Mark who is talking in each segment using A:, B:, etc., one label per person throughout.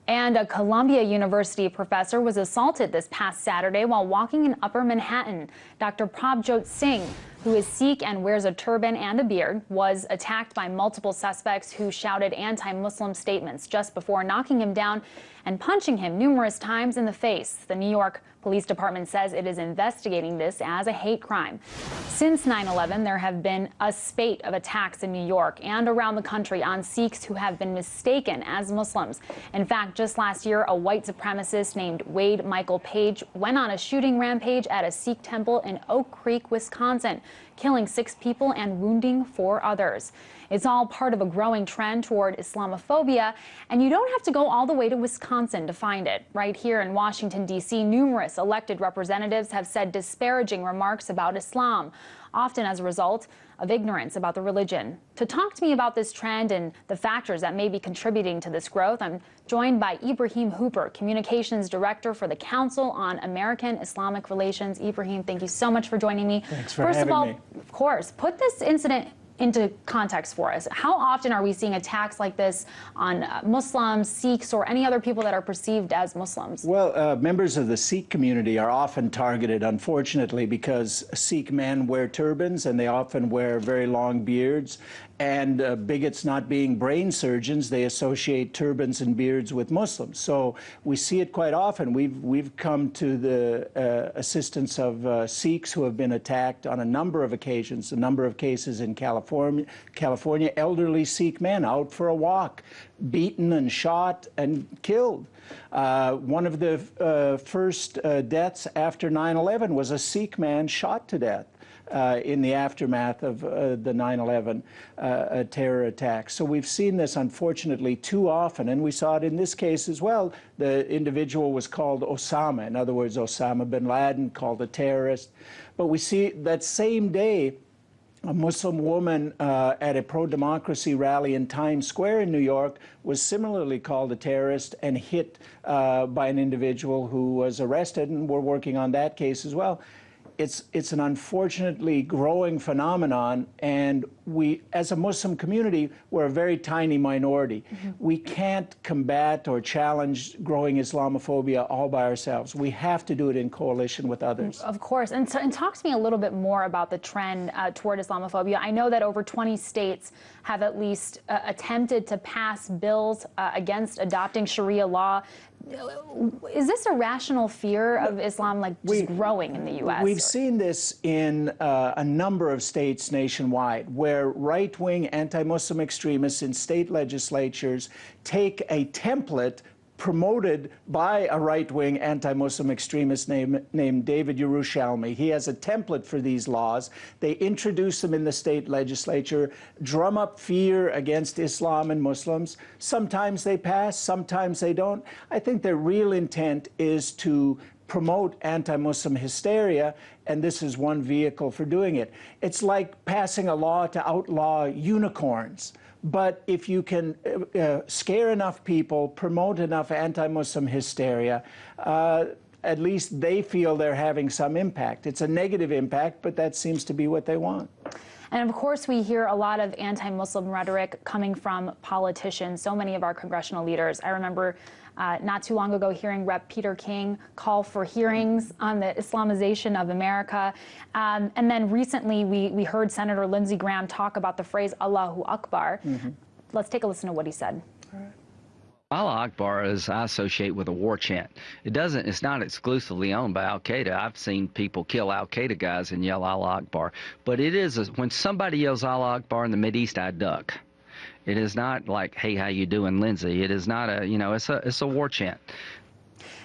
A: And a Columbia University professor was assaulted this past Saturday while walking in Upper Manhattan. Dr. Prabjot Singh, who is Sikh and wears a turban and a beard, was attacked by multiple suspects who shouted anti-Muslim statements just before knocking him down and punching him numerous times in the face. The New York Police Department says it is investigating this as a hate crime. Since 9/11, there have been a spate of attacks in New York and around the country on Sikhs who have been mistaken as Muslims. In fact, just last year, a white supremacist named Wade Michael Page went on a shooting rampage at a Sikh temple in Oak Creek, Wisconsin, killing 6 people and wounding 4 others. It's all part of a growing trend toward Islamophobia, and you don't have to go all the way to Wisconsin to find it. Right here in Washington, D.C., numerous elected representatives have said disparaging remarks about Islam, often as a result of ignorance about the religion. To talk to me about this trend and the factors that may be contributing to this growth, I'm joined by Ibrahim Hooper, Communications Director for the Council on American-Islamic Relations. Ibrahim, thank you so much for joining me.
B: Thanks for having me. First of all,
A: of course, put this incident into context for us. How often are we seeing attacks like this on Muslims, Sikhs, or any other people that are perceived as Muslims?
B: Well, members of the Sikh community are often targeted, unfortunately, because Sikh men wear turbans and they often wear very long beards. And bigots not being brain surgeons, they associate turbans and beards with Muslims. So we see it quite often. We've come to the assistance of Sikhs who have been attacked on a number of occasions, a number of cases in California, elderly Sikh men out for a walk, beaten and shot and killed. One of the first deaths after 9/11 was a Sikh man shot to death in the aftermath of the 9/11 terror attacks. So we've seen this, unfortunately, too often, and we saw it in this case as well. The individual was called Osama, in other words, Osama bin Laden, called a terrorist. But we see that same day, a Muslim woman at a pro-democracy rally in Times Square in New York was similarly called a terrorist and hit by an individual who was arrested, and we're working on that case as well. It's an unfortunately growing phenomenon, and we, as a Muslim community, we're a very tiny minority. We can't combat or challenge growing Islamophobia all by ourselves. We have to do it in coalition with others.
A: Of course. And talk to me a little bit more about the trend toward Islamophobia. I know that over 20 states have at least attempted to pass bills against adopting Sharia law. Is this a rational fear of Islam just growing in the U.S.?
B: We've seen this in a number of states nationwide, where right-wing anti-Muslim extremists in state legislatures take a template promoted by a right-wing anti-Muslim extremist named David Yerushalmi. He has a template for these laws. They introduce them in the state legislature, drum up fear against Islam and Muslims. Sometimes they pass, sometimes they don't. I think their real intent is to promote anti-Muslim hysteria, and this is one vehicle for doing it. It's like passing a law to outlaw unicorns. But if you can scare enough people, promote enough anti-Muslim hysteria, at least they feel they're having some impact. It's a negative impact, but that seems to be what they want.
A: And of course, we hear a lot of anti-Muslim rhetoric coming from politicians, so many of our congressional leaders. I remember not too long ago hearing Rep. Peter King call for hearings on the Islamization of America. And then recently we heard Senator Lindsey Graham talk about the phrase Allahu Akbar. Let's take a listen to what he said.
C: Allah Akbar is I associate with a war chant. It's not exclusively owned by Al-Qaeda. I've seen people kill Al-Qaeda guys and yell Allah Akbar. But it is, when somebody yells Allah Akbar in the Mideast, I duck. It is not like, hey, how you doing, Lindsey? It is not a, it's a war chant.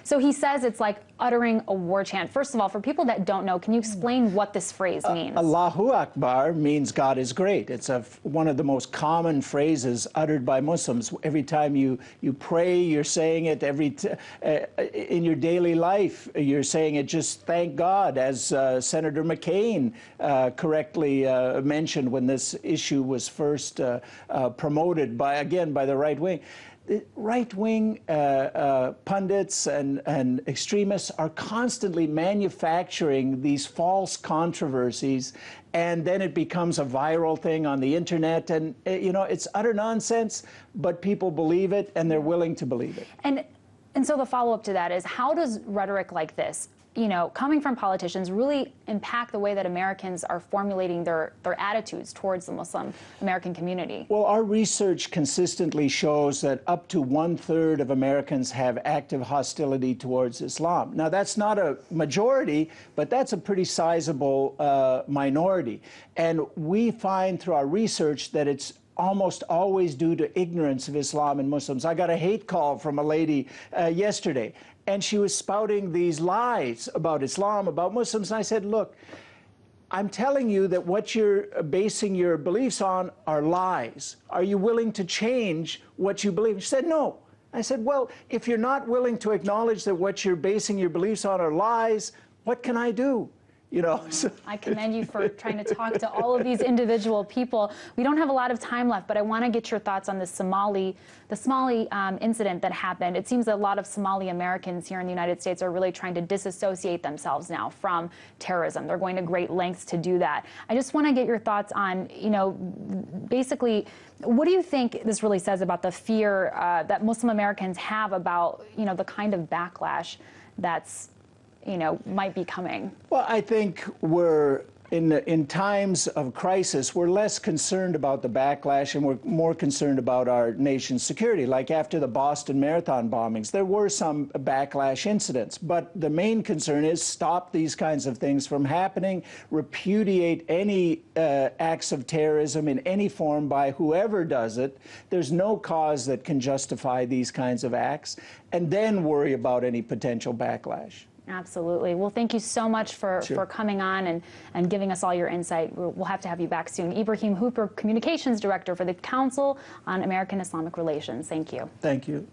A: So he says it's like uttering a war chant. First of all, for people that don't know, can you explain what this phrase means?
B: Allahu Akbar means God is great. It's one of the most common phrases uttered by Muslims. Every time you pray, you're saying it. In your daily life, you're saying it. Just thank God, as Senator McCain correctly mentioned when this issue was first promoted by the right wing. right-wing pundits and extremists are constantly manufacturing these false controversies, and then it becomes a viral thing on the internet, and you know, it's utter nonsense, but people believe it and they're willing to believe it.
A: And so the follow-up to that is, how does rhetoric like this, you know, coming from politicians, really impact the way that Americans are formulating their attitudes towards the Muslim American community?
B: Well, our research consistently shows that up to 1/3 of Americans have active hostility towards Islam. Now, that's not a majority, but that's a pretty sizable minority. And we find through our research that it's almost always due to ignorance of Islam and Muslims. I got a hate call from a lady yesterday, and she was spouting these lies about Islam, about Muslims. And I said, look, I'm telling you that what you're basing your beliefs on are lies. Are you willing to change what you believe? She said, no. I said, well, if you're not willing to acknowledge that what you're basing your beliefs on are lies, what can I do? You know,
A: I commend you for trying to talk to all of these individual people. We don't have a lot of time left, but I want to get your thoughts on the Somali incident that happened. It seems that a lot of Somali Americans here in the United States are really trying to disassociate themselves now from terrorism. They're going to great lengths to do that. I just want to get your thoughts on, you know, basically, what do you think this really says about the fear that Muslim Americans have about, you know, the kind of backlash that's, you know, might be coming?
B: Well, I think we're in times of crisis, we're less concerned about the backlash and we're more concerned about our nation's security. Like after the Boston Marathon bombings, there were some backlash incidents, but the main concern is stop these kinds of things from happening, repudiate any acts of terrorism in any form by whoever does it. There's no cause that can justify these kinds of acts, and then worry about any potential backlash.
A: Absolutely. Well, thank you so much for coming on and giving us all your insight. We'll have to have you back soon. Ibrahim Hooper, Communications Director for the Council on American-Islamic Relations. Thank you.
B: Thank you.